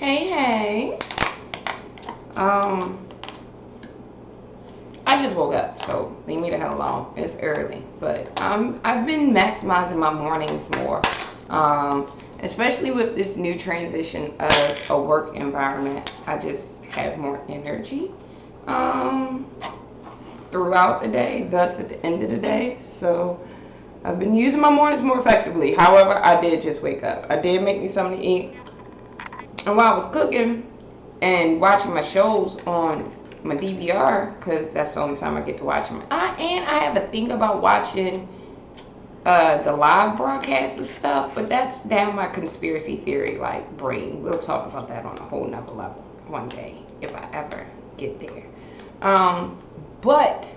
Hey. I just woke up, so leave me the hell alone. It's early, but I've been maximizing my mornings more, especially with this new transition of a work environment. I just have more energy throughout the day, thus at the end of the day. So I've been using my mornings more effectively. However, I did just wake up. I did make me something to eat. And while I was cooking and watching my shows on my DVR, because that's the only time I get to watch them. I have a thing about watching the live broadcasts and stuff, but that's down my conspiracy theory like brain. We'll talk about that on a whole nother level one day if I ever get there. But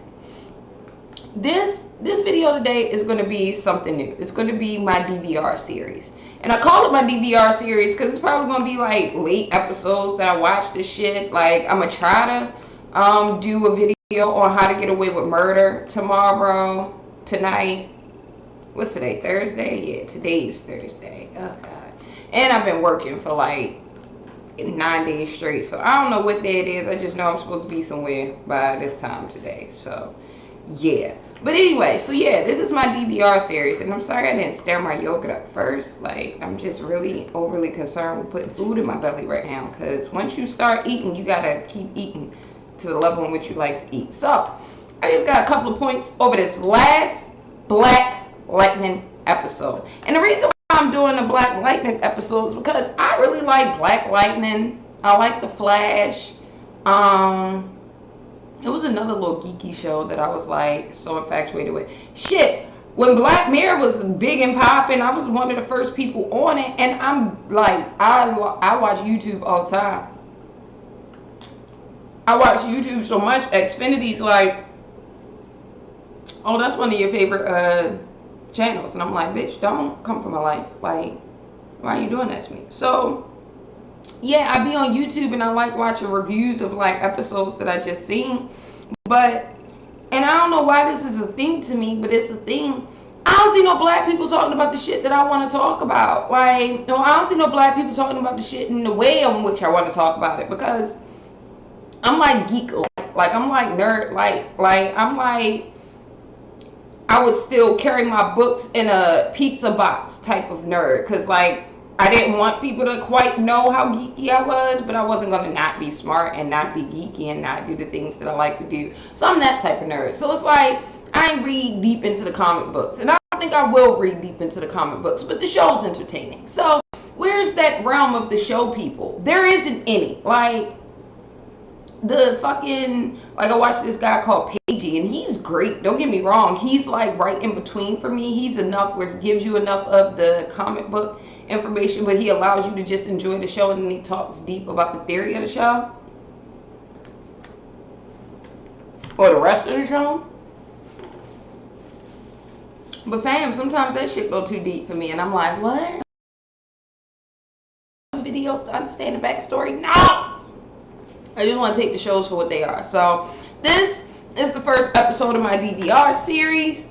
this video today is going to be something new. It's going to be my DVR series. And I call it my DVR series because it's probably going to be like late episodes that I watch this shit. Like, I'm going to try to do a video on how to get away with murder tonight. What's today? Thursday? Yeah, today's Thursday. Oh, God. And I've been working for like 9 days straight. So I don't know what day it is. I just know I'm supposed to be somewhere by this time today. So, yeah. But anyway, so yeah, this is my DVR series, and I'm sorry I didn't stir my yogurt up first. Like, I'm just really overly concerned with putting food in my belly right now, because once you start eating, you gotta keep eating to the level in which you like to eat. So, I just got a couple of points over this last Black Lightning episode. And the reason why I'm doing a Black Lightning episode is because I really like Black Lightning. I like The Flash. It was another little geeky show that I was like so infatuated with. Shit, when Black Mirror was big and popping, I was one of the first people on it, and I'm like, I watch YouTube all the time. I watch YouTube so much, Xfinity's like, oh, that's one of your favorite channels, and I'm like, bitch, don't come for my life. Like, why are you doing that to me? So yeah, I be on YouTube and I like watching reviews of like episodes that I just seen. But, and I don't know why this is a thing to me, but it's a thing. I don't see no black people talking about the shit that I want to talk about. Like, no, I don't see no black people talking about the shit in the way in which I want to talk about it, because I'm like geek, like I'm like nerd, like I'm like, I would still carry my books in a pizza box type of nerd, because like, I didn't want people to quite know how geeky I was, but I wasn't going to not be smart and not be geeky and not do the things that I like to do. So I'm that type of nerd. So it's like, I read deep into the comic books, and I don't think I will read deep into the comic books, but the show's entertaining. So where's that realm of the show people? There isn't any. Like, the fucking, like, I watched this guy called Pagey, and he's great. Don't get me wrong. He's like right in between for me. He's enough where he gives you enough of the comic book information, but he allows you to just enjoy the show, and then he talks deep about the theory of the show or the rest of the show. But fam, sometimes that shit go too deep for me, and I'm like, what? Videos to understand the backstory? No! I just want to take the shows for what they are. So this is the first episode of my DVR series.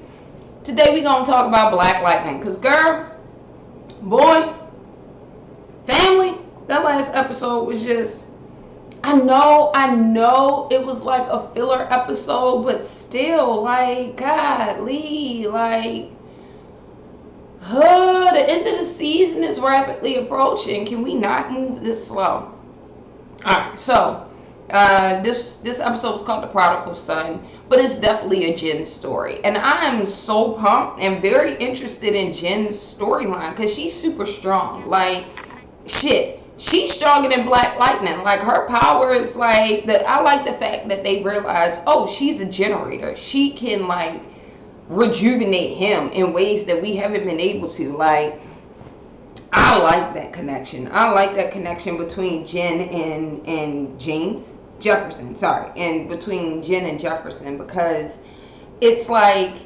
Today we're going to talk about Black Lightning, because girl, boy, family, that last episode was just, I know it was like a filler episode, but still, like, golly, like, the end of the season is rapidly approaching. Can we not move this slow? Alright, so this episode was called The Prodigal Son, but it's definitely a Jen story, and I am so pumped and very interested in Jen's storyline, because she's super strong. Like, shit, she's stronger than Black Lightning. Like, her power is like, I like the fact that they realize, oh, she's a generator. She can like rejuvenate him in ways that we haven't been able to. Like, I like that connection. I like that connection between Jen and Jefferson, and between Jen and Jefferson, because it's like,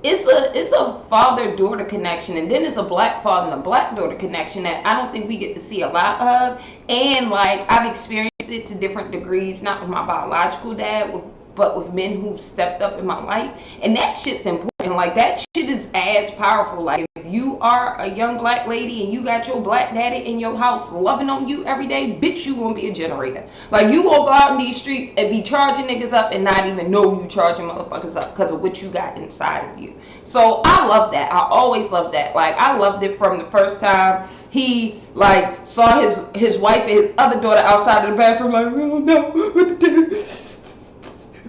it's a father-daughter connection, and then it's a black father and a black daughter connection that I don't think we get to see a lot of. And like, I've experienced it to different degrees, not with my biological dad, but with men who've stepped up in my life. And that shit's important. Like, that shit is as powerful. Like, if you are a young black lady and you got your black daddy in your house loving on you every day, bitch, you gonna be a generator. Like, you gonna go out in these streets and be charging niggas up and not even know you charging motherfuckers up because of what you got inside of you. So I love that. I always love that. Like, I loved it from the first time he like saw his wife and his other daughter outside of the bathroom, like, we don't know what to do.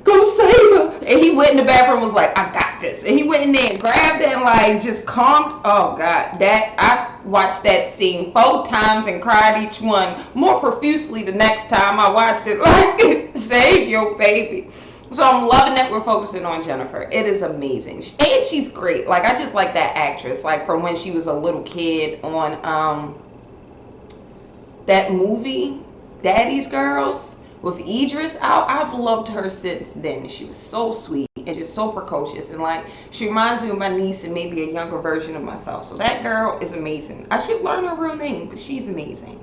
Go save her. And he went in the bathroom and was like, I got this. And he went in there and grabbed her and like just calmed. Oh God, that I watched that scene 4 times and cried each one more profusely the next time I watched it. Like, save your baby. So I'm loving that we're focusing on Jennifer. It is amazing. And she's great. Like, I just like that actress. Like, from when she was a little kid on that movie, Daddy's Girls, with Idris. I've loved her since then. She was so sweet and just so precocious. And, like, she reminds me of my niece and maybe a younger version of myself. So that girl is amazing. I should learn her real name, but she's amazing.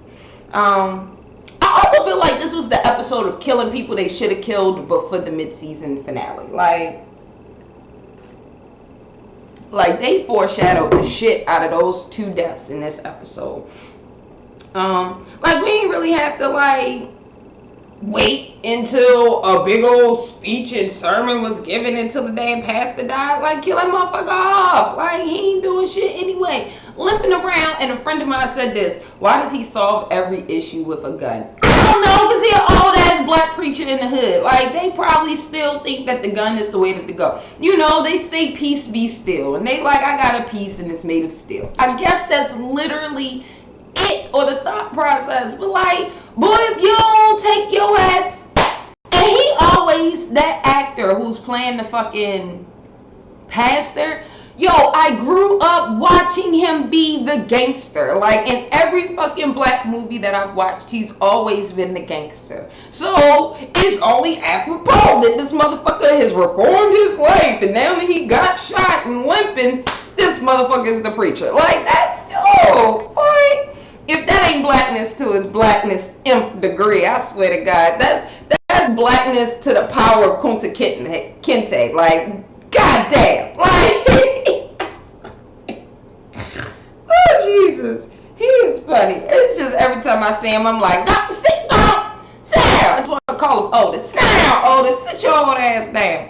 I also feel like this was the episode of killing people they should have killed before the mid-season finale. Like they foreshadowed the shit out of those 2 deaths in this episode. Like, we ain't really have to, like, wait until a big old speech and sermon was given until the damn pastor died. Like, kill that motherfucker off. Like, he ain't doing shit anyway. Limping around, and a friend of mine said this: why does he solve every issue with a gun? I don't know, because he an old ass black preacher in the hood. Like, they probably still think that the gun is the way to go. You know, they say peace be still, and they like, I got a piece and it's made of steel. I guess that's literally it, or the thought process. But like, boy, if you don't take your ass, and he always, that actor who's playing the fucking pastor, yo, I grew up watching him be the gangster. Like, in every fucking black movie that I've watched, he's always been the gangster. So it's only apropos that this motherfucker has reformed his life, and now that he got shot and limping, this motherfucker is the preacher. Like, that, oh boy. If that ain't blackness to its blackness nth degree, I swear to God, that's blackness to the power of Kunta Kinte. Like, goddamn. Like, oh Jesus, he is funny. It's just every time I see him, I'm like, sit down, sit down. I just want to call him Otis. Sit down, Otis. Sit your old ass down.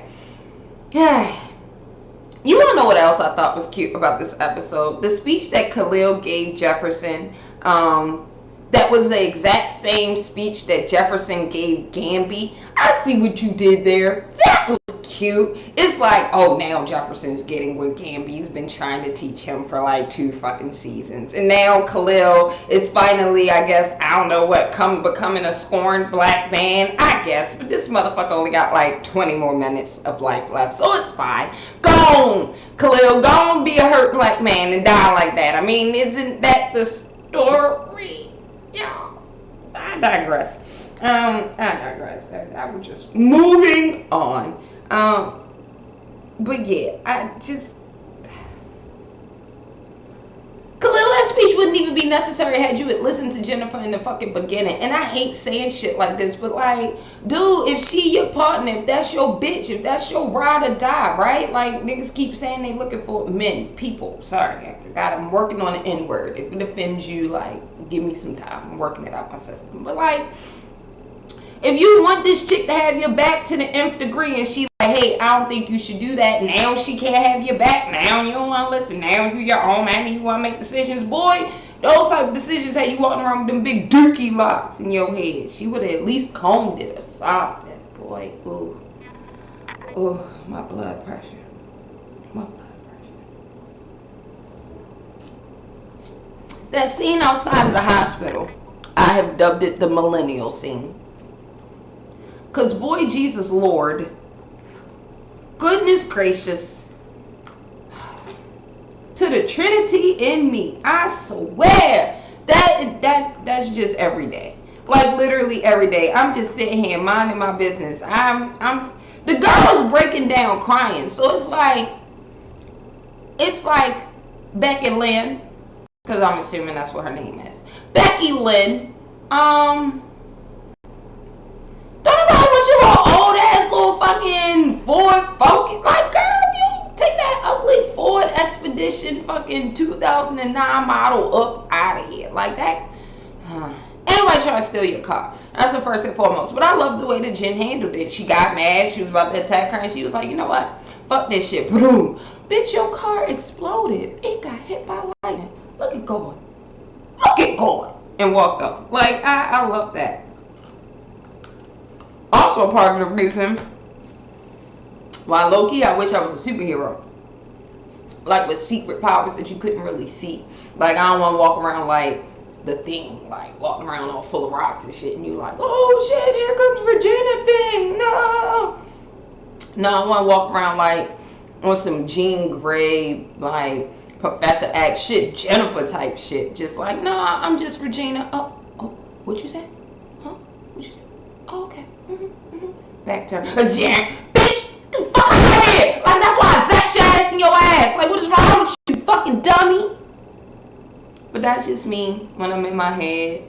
You want to know what else I thought was cute about this episode? The speech that Khalil gave Jefferson. That was the exact same speech that Jefferson gave Gamby. I see what you did there. That was cute. It's like, oh, now Jefferson's getting what Gamby's been trying to teach him for like 2 fucking seasons. And now Khalil is finally, I guess, I don't know what, becoming a scorned black man, I guess. But this motherfucker only got like 20 more minutes of life left, so it's fine. Go on, Khalil. Go on, be a hurt black man and die like that. I mean, isn't that the story? Yeah. I digress. I was just moving on. But yeah, Khalil, that speech wouldn't even be necessary had you had listened to Jennifer in the fucking beginning. And I hate saying shit like this, but like, dude, if she your partner, if that's your bitch, if that's your ride or die, right? Like, niggas keep saying they looking for men, people. Sorry, I'm working on the N-word. If it offends you, like, give me some time. I'm working it out my system. But like, if you want this chick to have your back to the nth degree and she like, hey, I don't think you should do that. Now she can't have your back. Now you don't want to listen. Now you your own man and you want to make decisions. Boy, those type of decisions had you walking around with them big dookie locks in your head. She would have at least combed it or something. Boy, ooh. Ooh, my blood pressure. My blood pressure. That scene outside of the hospital, I have dubbed it the millennial scene. Because, boy, Jesus Lord, goodness gracious, to the Trinity in me, I swear, that's just every day. Like, literally every day. I'm just sitting here minding my business. The girl's breaking down crying. So it's like Becky Lynn, because I'm assuming that's what her name is. Becky Lynn, don't nobody want your old ass little fucking edition fucking 2009 model up out of here. Like that. Anybody trying to steal your car. That's the first and foremost. But I love the way that Jen handled it. She got mad. She was about to attack her. And she was like, you know what? Fuck this shit. Boom. Bitch, your car exploded. It got hit by lightning. Look at God. Look at God. And walked up. Like, I love that. Also part of the reason why low-key I wish I was a superhero. Like with secret powers that you couldn't really see. Like, I don't want to walk around like the Thing, like walking around all full of rocks and shit, and you like, oh shit, here comes Virginia Thing, no, I want to walk around like on some Jean Grey, like Professor X shit, Jennifer type shit, just like, nah, I'm just Regina. Oh, what you say? Huh? What you say? Oh, okay. Back turn. Yeah, bitch, fuck your head. Like, that's why I zapped your ass in your ass. Like, what is wrong with you fucking dummy? But that's just me when I'm in my head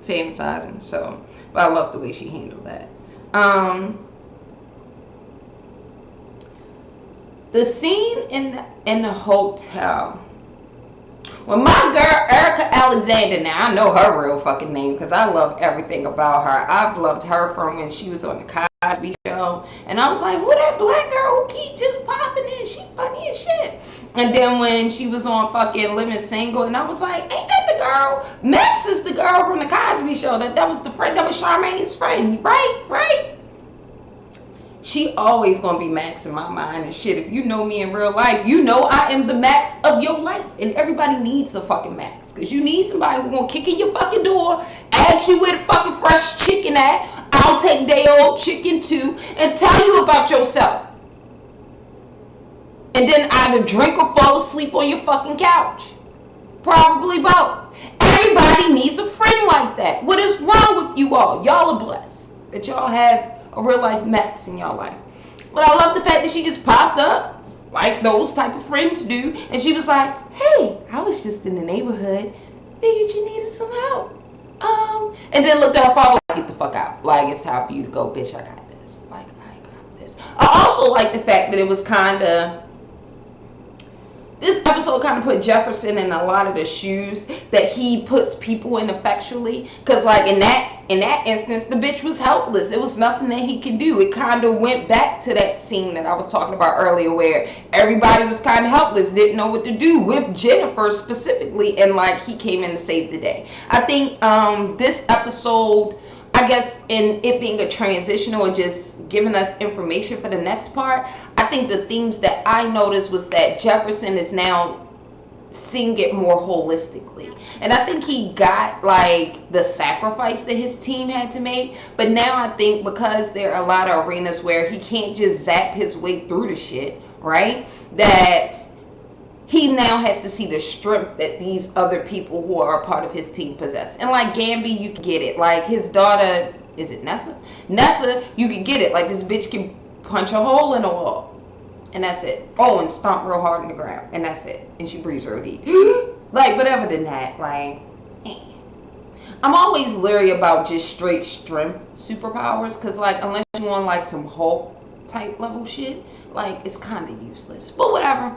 fantasizing. So, but I love the way she handled that. The scene in the hotel when my girl Erica Alexander, now I know her real fucking name because I love everything about her. I've loved her from when she was on the Cosby Show, and I was like, who that black girl who keep just popping in? She funny as shit. And then when she was on fucking Living Single, and I was like, ain't that the girl? Max is the girl from the Cosby Show. That was the friend. That was Charmaine's friend, right? She always gonna be Max in my mind and shit. If you know me in real life, you know I am the Max of your life. And everybody needs a fucking Max. Because you need somebody who's gonna kick in your fucking door, ask you where the fucking fresh chicken at. I'll take day old chicken too, and tell you about yourself. And then either drink or fall asleep on your fucking couch. Probably both. Everybody needs a friend like that. What is wrong with you all? Y'all are blessed that y'all have a real life Max in y'all life. But I love the fact that she just popped up like those type of friends do, and she was like, hey, I was just in the neighborhood, figured you needed some help, and then looked at her father like, get the fuck out, like, it's time for you to go, bitch, I got this, like, I got this. I also like the fact that it was kind of, this episode kind of put Jefferson in a lot of the shoes that he puts people in effectually. Because, like, in that instance, the bitch was helpless. It was nothing that he could do. It kind of went back to that scene that I was talking about earlier where everybody was kind of helpless, didn't know what to do with Jennifer specifically. And, like, he came in to save the day. I think this episode, I guess in it being a transitional or just giving us information for the next part, I think the themes that I noticed was that Jefferson is now seeing it more holistically. And I think he got like the sacrifice that his team had to make. But now I think because there are a lot of arenas where he can't just zap his way through the shit, right? That he now has to see the strength that these other people who are a part of his team possess. And like Gamby, you can get it. Like his daughter, is it Nessa? Nessa, you can get it. Like this bitch can punch a hole in the wall. And that's it. Oh, and stomp real hard in the ground. And that's it. And she breathes real deep. Like, but other than that, like, I'm always leery about just straight strength superpowers. Because, like, unless you want, like, some Hulk type level shit, like, it's kind of useless. But whatever.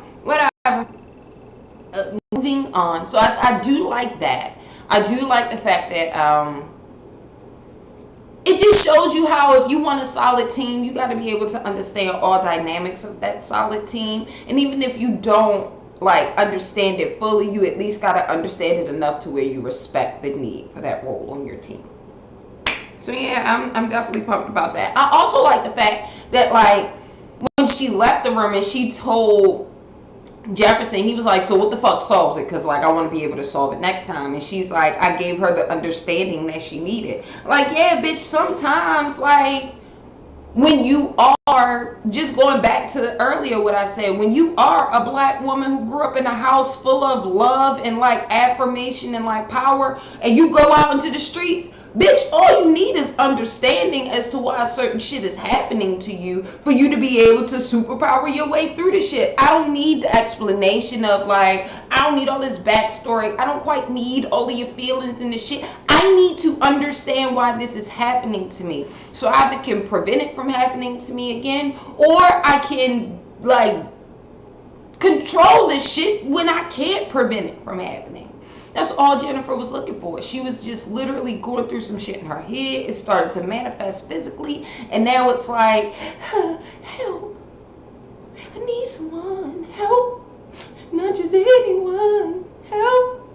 Moving on. So I do like that. I do like the fact that it just shows you how if you want a solid team, you got to be able to understand all dynamics of that solid team. And even if you don't like understand it fully, you at least got to understand it enough to where you respect the need for that role on your team. So yeah, I'm definitely pumped about that. I also like the fact that like when she left the room and she told Jefferson, he was like, so what the fuck solves it? Because like I want to be able to solve it next time. And she's like, I gave her the understanding that she needed. Like, yeah, bitch, sometimes like when you are, just going back to earlier what I said, when you are a black woman who grew up in a house full of love and like affirmation and like power, and you go out into the streets, bitch, all you need is understanding as to why certain shit is happening to you for you to be able to superpower your way through the shit. I don't need the explanation of like, I don't need all this backstory. I don't quite need all of your feelings and the shit. I need to understand why this is happening to me. So I either can prevent it from happening to me again, or I can like control this shit when I can't prevent it from happening. That's all Jennifer was looking for. She was just literally going through some shit in her head. It started to manifest physically. And now it's like, help. I need someone. Help. Not just anyone. Help.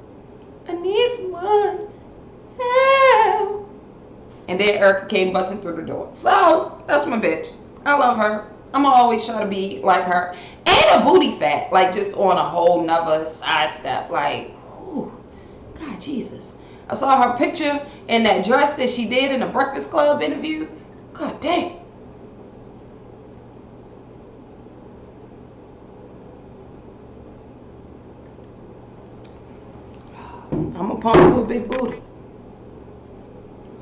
I need someone. Help. And then Erica came busting through the door. So, that's my bitch. I love her. I'm gonna always try to be like her. And a booty fat. Like, just on a whole nother sidestep. Like, whew. God, Jesus. I saw her picture in that dress that she did in the Breakfast Club interview. God damn. I'm a pump for a big booty.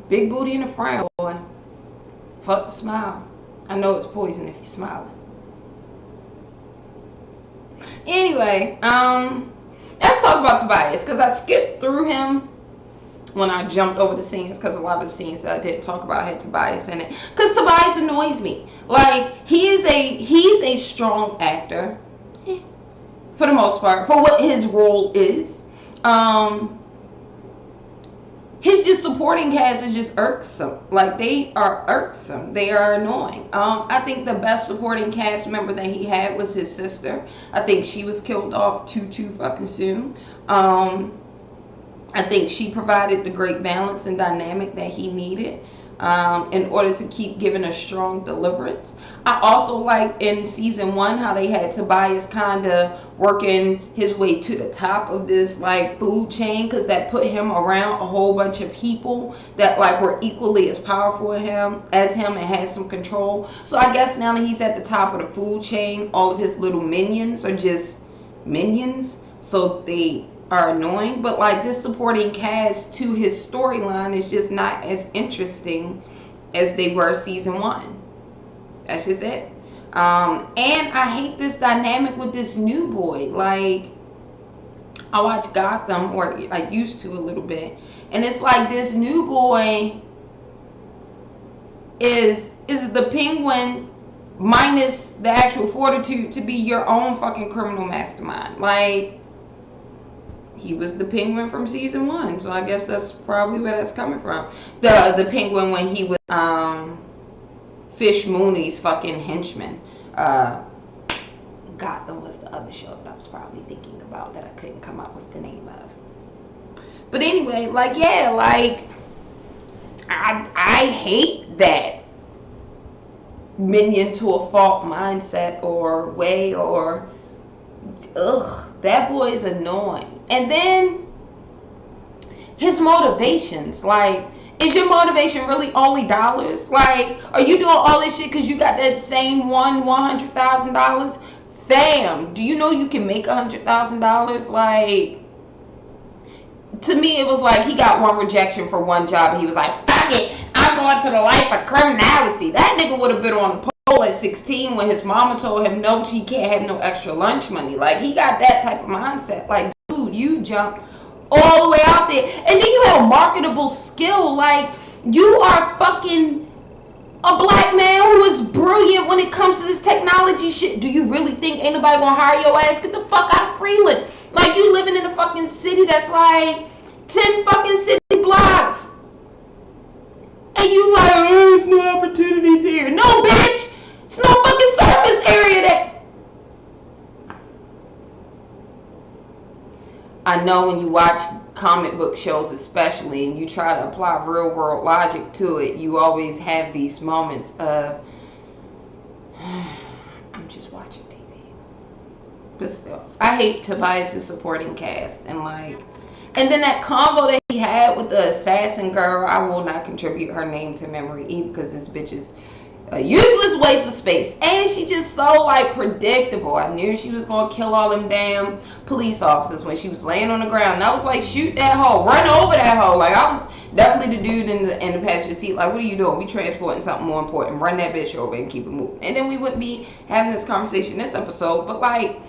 Big booty in the front, boy. Fuck the smile. I know it's poison if you're smiling. Anyway, let's talk about Tobias, because I skipped through him when I jumped over the scenes, because a lot of the scenes that I didn't talk about had Tobias in it. Because Tobias annoys me. Like, he's a strong actor, for the most part, for what his role is. His just supporting cast is just irksome. Like, they are irksome. They are annoying. I think the best supporting cast member that he had was his sister. I think she was killed off too fucking soon. I think she provided the great balance and dynamic that he needed in order to keep giving a strong deliverance. I also like in season 1 how they had Tobias kind of working his way to the top of this like food chain, because that put him around a whole bunch of people that like were equally as powerful as him and had some control. So I guess now that he's at the top of the food chain, all of his little minions are just minions, so they are annoying. But like, this supporting cast to his storyline is just not as interesting as they were season 1. That's just it. And I hate this dynamic with this new boy. Like, I watch Gotham, or I used to a little bit, and it's like this new boy is the Penguin minus the actual fortitude to be your own fucking criminal mastermind. Like, he was the Penguin from season 1, so I guess that's probably where that's coming from. The Penguin when he was Fish Mooney's fucking henchman. Gotham was the other show that I was probably thinking about that I couldn't come up with the name of. But anyway, like, yeah, like, I hate that minion to a fault mindset or way, or that boy is annoying. And then his motivations, like, is your motivation really only dollars? Like, are you doing all this shit because you got that same $100,000? Fam, do you know you can make $100,000? Like, to me, it was like he got one rejection for one job and he was like, fuck it, I'm going to the life of criminality. That nigga would have been on the pole at 16 when his mama told him no, he can't have no extra lunch money. Like, he got that type of mindset. Like, dude, you jumped all the way out there, and then you have a marketable skill. Like, you are fucking a black man who is brilliant when it comes to this technology shit. Do you really think ain't nobody gonna hire your ass? Get the fuck out of Freeland. Like, you living in a fucking city that's like 10 fucking city blocks, and you like, oh, there's no opportunities here. No, bitch, it's no fucking surface area that. I know when you watch comic book shows especially, and you try to apply real world logic to it, you always have these moments of, I'm just watching TV. But still, I hate Tobias' supporting cast. And like, and then that combo that he had with the assassin girl, I will not contribute her name to memory either, because this bitch is a useless waste of space. And she just so like predictable. I knew she was gonna kill all them damn police officers when she was laying on the ground. And I was like, shoot that hoe, run over that hoe. Like, I was definitely the dude in the passenger seat. Like, what are you doing? We transporting something more important. Run that bitch over and keep it moving. And then we wouldn't be having this conversation this episode. But like,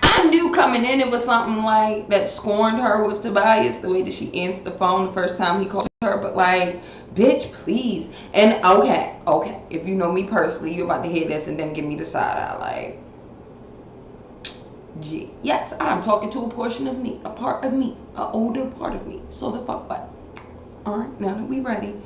I knew coming in it was something like that scorned her with Tobias, the way that she answered the phone the first time he called her. But like, bitch, please. And okay, if you know me personally, you're about to hear this and then give me the side eye. Like, G. Yes, I'm talking to a portion of me, a part of me, an older part of me. So the fuck what? Alright, now that we ready.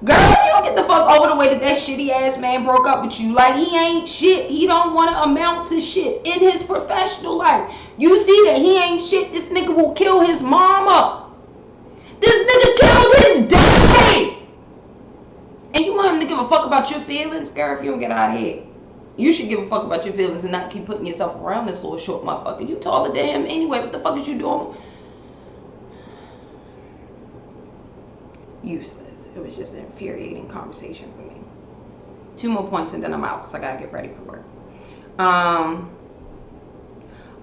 Girl, you don't get the fuck over the way that shitty ass man broke up with you. Like, he ain't shit. He don't want to amount to shit in his professional life. You see that he ain't shit. This nigga will kill his mama. This nigga killed his dad. And you want him to give a fuck about your feelings? Girl, if you don't get out of here. You should give a fuck about your feelings and not keep putting yourself around this little short motherfucker. You taller than him anyway. What the fuck is you doing? Useless. It was just an infuriating conversation for me. 2 more points and then I'm out because I gotta get ready for work.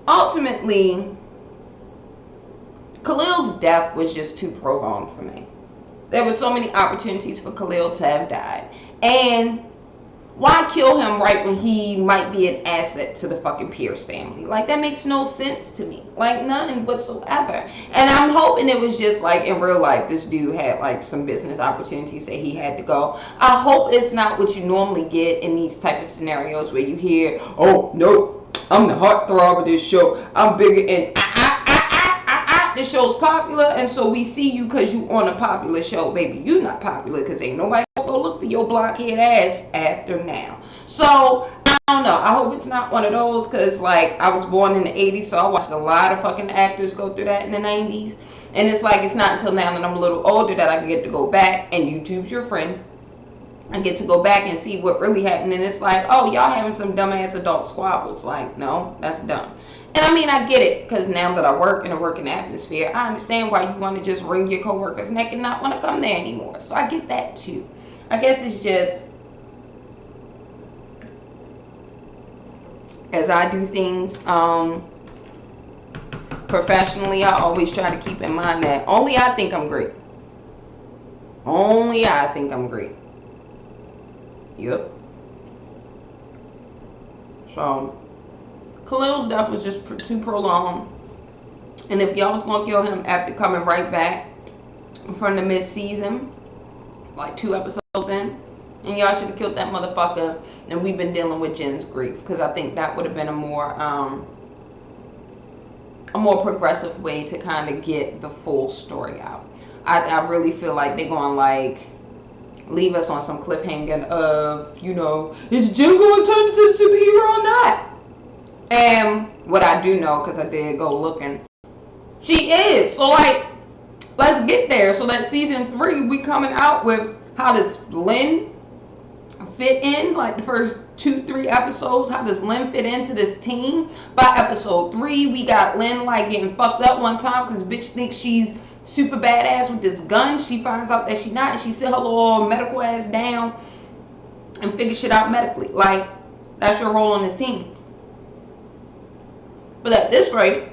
Ultimately, Khalil's death was just too prolonged for me. There were so many opportunities for Khalil to have died. And why kill him right when he might be an asset to the fucking Pierce family? Like, that makes no sense to me. Like, none whatsoever. And I'm hoping it was just like in real life, this dude had like some business opportunities that he had to go. I hope it's not what you normally get in these type of scenarios where you hear, oh, no, I'm the heartthrob of this show. I'm bigger and the show's popular, and so we see you because you on a popular show. Baby, you not popular because ain't nobody gonna go look for your blockhead ass after now. So I don't know. I hope it's not one of those, because like I was born in the 80s, so I watched a lot of fucking actors go through that in the 90s, and it's like it's not until now that I'm a little older that I can get to go back, and YouTube's your friend. I get to go back and see what really happened, and it's like, oh, y'all having some dumbass adult squabbles. Like, no, that's dumb. And I mean, I get it, because now that I work in a working atmosphere, I understand why you want to just wring your coworkers' neck and not want to come there anymore. So I get that too. I guess it's just, as I do things professionally, I always try to keep in mind that only I think I'm great. Only I think I'm great. Yep. So Khalil's death was just too prolonged, and if y'all was gonna kill him after coming right back from the mid-season, like 2 episodes in, and y'all should have killed that motherfucker, and we've been dealing with Jen's grief, because I think that would have been a more progressive way to kind of get the full story out. I really feel like they're going like leave us on some cliffhanger of, you know, is Jen going to turn into a superhero or not? And what I do know, because I did go looking, she is. So, like, let's get there. So that season 3, we coming out with how does Lynn fit in, like the first 2-3 episodes. How does Lynn fit into this team? By episode 3, we got Lynn like getting fucked up one time because bitch thinks she's super badass with this gun. She finds out that she not. She sit her little medical ass down and figure shit out medically. Like, that's your role on this team. But at this rate,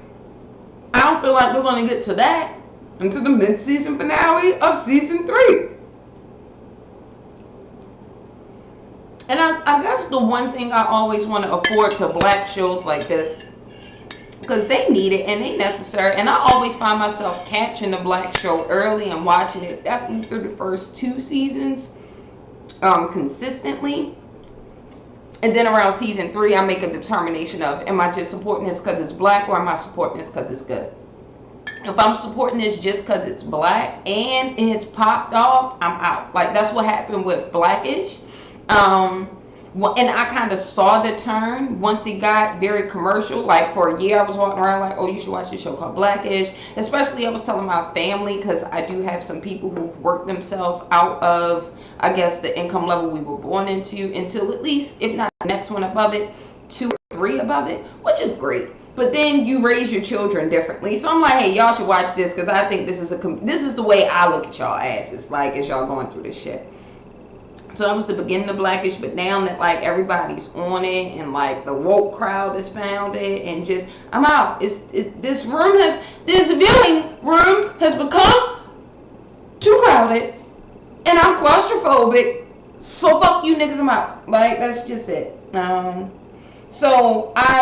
I don't feel like we're going to get to that until the mid-season finale of season 3. And I guess the one thing I always want to afford to black shows like this, because they need it and they necessary, and I always find myself catching the black show early and watching it definitely through the first 2 seasons consistently. And then around season 3, I make a determination of, am I just supporting this because it's black, or am I supporting this because it's good? If I'm supporting this just because it's black and it's popped off, I'm out. Like, that's what happened with Blackish. And I kind of saw the turn once it got very commercial. Like, for a year I was walking around like, oh, you should watch this show called Blackish. Especially I was telling my family, because I do have some people who work themselves out of, I guess, the income level we were born into, until at least, if not the next one above it, 2 or 3 above it, which is great. But then you raise your children differently. So I'm like, hey, y'all should watch this, because I think this is the way I look at y'all asses, like, as y'all going through this shit. So that was the beginning of Blackish, but now that like everybody's on it and like the woke crowd has found it, and just, I'm out. This viewing room has become too crowded, and I'm claustrophobic. So fuck you niggas, I'm out. Like, that's just it. So I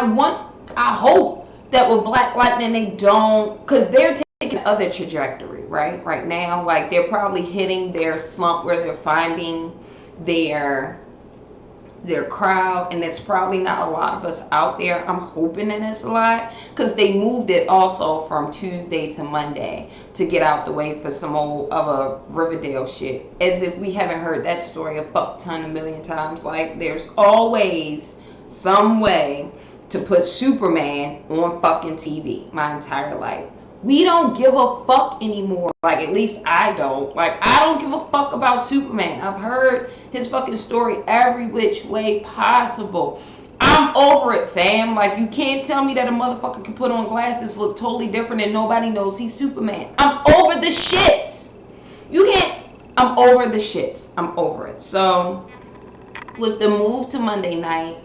hope that with Black Lightning they don't, because they're taking other trajectory, right now. Like, they're probably hitting their slump where they're finding their their crowd, and it's probably not a lot of us out there. I'm hoping that it's a lot, because they moved it also from Tuesday to Monday to get out the way for some old other Riverdale shit, as if we haven't heard that story a fuck ton, a million times. Like, there's always some way to put Superman on fucking TV. My entire life, we don't give a fuck anymore. Like, at least I don't. Like, I don't give a fuck about Superman. I've heard his fucking story every which way possible. I'm over it, fam. Like, you can't tell me that a motherfucker can put on glasses, look totally different, and nobody knows he's Superman. I'm over the shits. You can't. I'm over the shits. I'm over it. So, with the move to Monday night,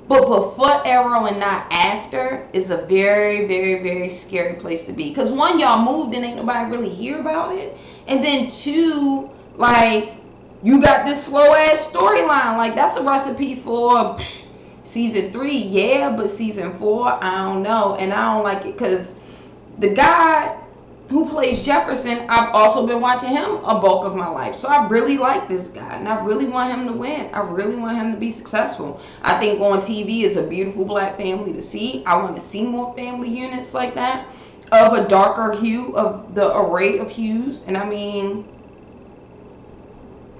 but before Arrow and not after is a very, very, very scary place to be. Because one, y'all moved and ain't nobody really hear about it. And then two, like, you got this slow ass storyline. Like, that's a recipe for season 3, yeah, but season 4, I don't know. And I don't like it because the guy who plays Jefferson, I've also been watching him a bulk of my life. So I really like this guy, and I really want him to win. I really want him to be successful. I think on TV is a beautiful black family to see. I want to see more family units like that, of a darker hue, of the array of hues. And I mean,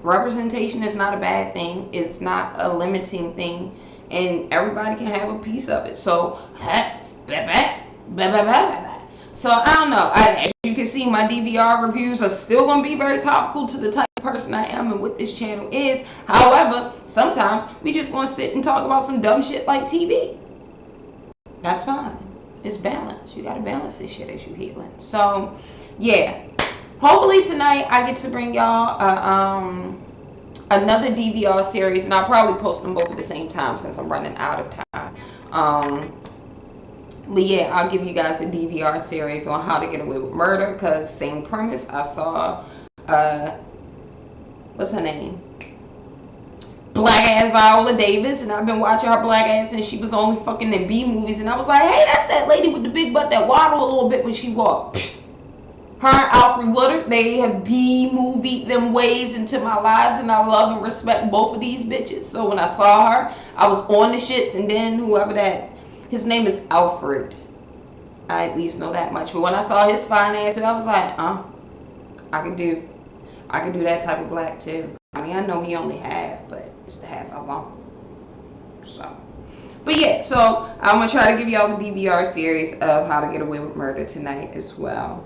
representation is not a bad thing. It's not a limiting thing, and everybody can have a piece of it. So, so I don't know. As you can see, my DVR reviews are still going to be very topical to the type of person I am and what this channel is. However, sometimes we just going to sit and talk about some dumb shit like TV. That's fine. It's balance. You got to balance this shit as you healing. So, yeah. Hopefully tonight I get to bring y'all another DVR series, and I'll probably post them both at the same time since I'm running out of time. But yeah, I'll give you guys a DVR series on How to Get Away with Murder, because same premise. I saw, what's her name? Black ass Viola Davis, and I've been watching her black ass since she was only fucking in B movies, and I was like, hey, that's that lady with the big butt that waddle a little bit when she walked. Her and Alfred Woodard, they have B-movied them ways into my lives, and I love and respect both of these bitches. So when I saw her, I was on the shits, and then whoever that, his name is Alfred. I at least know that much. But when I saw his fine ass, I was like, I could do that type of black too. I mean, I know he only half, but it's the half I want. So, but yeah, so I'm gonna try to give y'all the DVR series of How to Get Away with Murder tonight as well.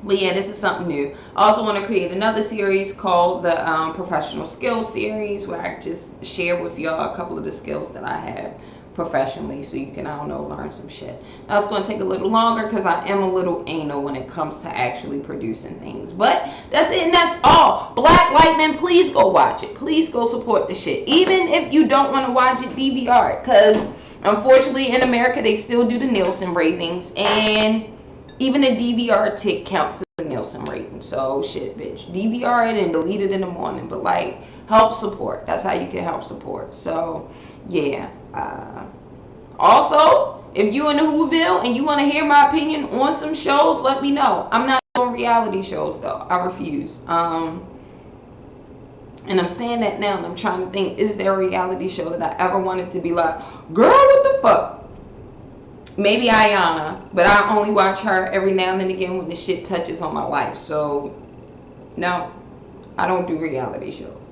But yeah, this is something new. I also want to create another series called the Professional Skills Series, where I just share with y'all a couple of the skills that I have professionally, so you can, I don't know, learn some shit. Now it's going to take a little longer because I am a little anal when it comes to actually producing things. But that's it, and that's all. Black Lightning, please go watch it. Please go support the shit. Even if you don't want to watch it, DVR it, because unfortunately in America they still do the Nielsen ratings, and even a DVR tick counts as a Nielsen rating. So shit, bitch, DVR it and delete it in the morning. But like, help support. That's how you can help support. So yeah. Also, if you in the Whoville and you want to hear my opinion on some shows, let me know. I'm not doing reality shows though. I refuse. And I'm saying that now, and I'm trying to think, is there a reality show that I ever wanted to be like, girl, what the fuck? Maybe Ayana, but I only watch her every now and then again when the shit touches on my life. So, no, I don't do reality shows.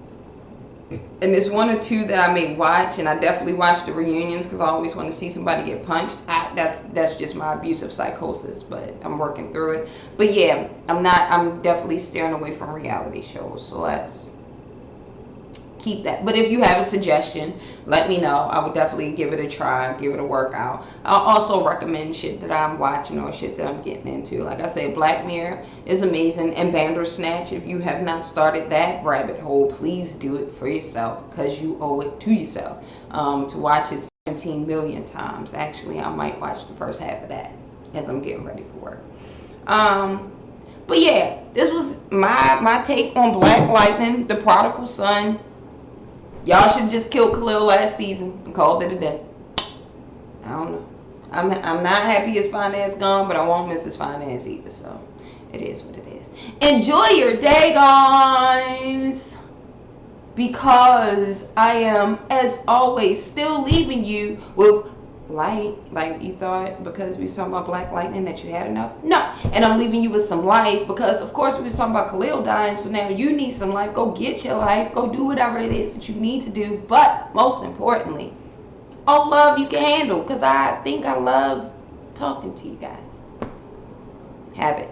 And there's one or two that I may watch, and I definitely watch the reunions because I always want to see somebody get punched. That's just my abusive psychosis, but I'm working through it. But yeah, I'm definitely steering away from reality shows. So let's keep that. But if you have a suggestion, let me know. I would definitely give it a try, give it a workout. I'll also recommend shit that I'm watching or shit that I'm getting into. Like I say, Black Mirror is amazing, and Bandersnatch, if you have not started that rabbit hole, please do it for yourself, because you owe it to yourself. To watch it 17 million times. Actually, I might watch the first half of that as I'm getting ready for work. But yeah, this was my take on Black Lightning, the Prodigal Son. Y'all should just kill Khalil last season and called it a day. I don't know. I'm not happy his finance gone, but I won't miss his finance either. So it is what it is. Enjoy your day, guys. because I am, as always, still leaving you with light. Like you thought because we were talking about Black Lightning that you had enough? No. And I'm leaving you with some life because, of course, we were talking about Khalil dying, so now you need some life. Go get your life. Go do whatever it is that you need to do. But most importantly, all love you can handle, because I think I love talking to you guys. Have it.